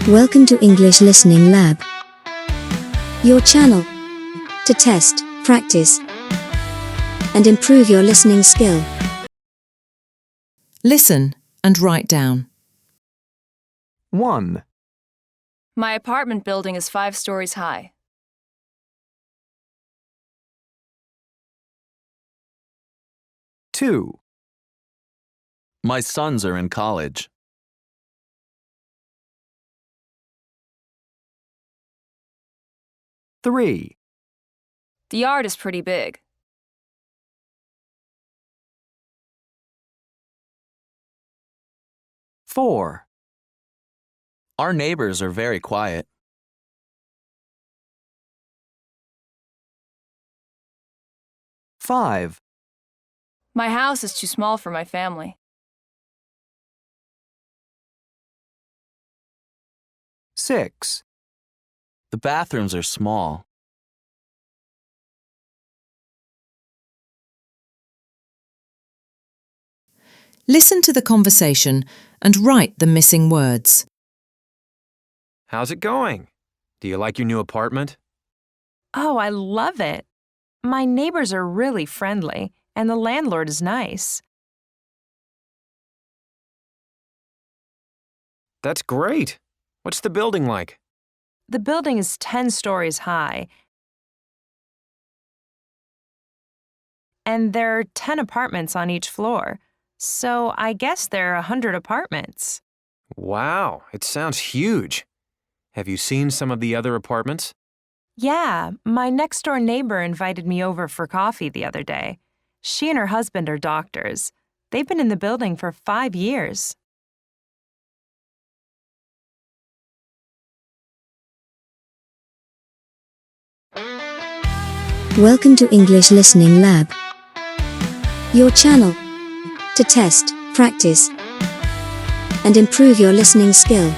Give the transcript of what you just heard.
Welcome to English Listening Lab, your channel to test, practice, and improve your listening skill. Listen and write down. 1, My apartment building is 5 stories high. 2, My sons are in college. 3, The yard is pretty big. 4, Our neighbors are very quiet. 5, My house is too small for my family. 6, The bathrooms are small. 'Listen to the conversation and write the missing words. How's it going? Do you like your new apartment? Oh, I love it. My neighbors are really friendly, and the landlord is nice. That's great. What's the building like? The building is 10 stories high, and there are 10 apartments on each floor, so I guess there are 100 apartments. Wow, it sounds huge. Have you seen some of the other apartments? Yeah, my next-door neighbor invited me over for coffee the other day. She and her husband are doctors. They've been in the building for 5 years. Welcome to English Listening Lab, your channel to test, practice, and improve your listening skill.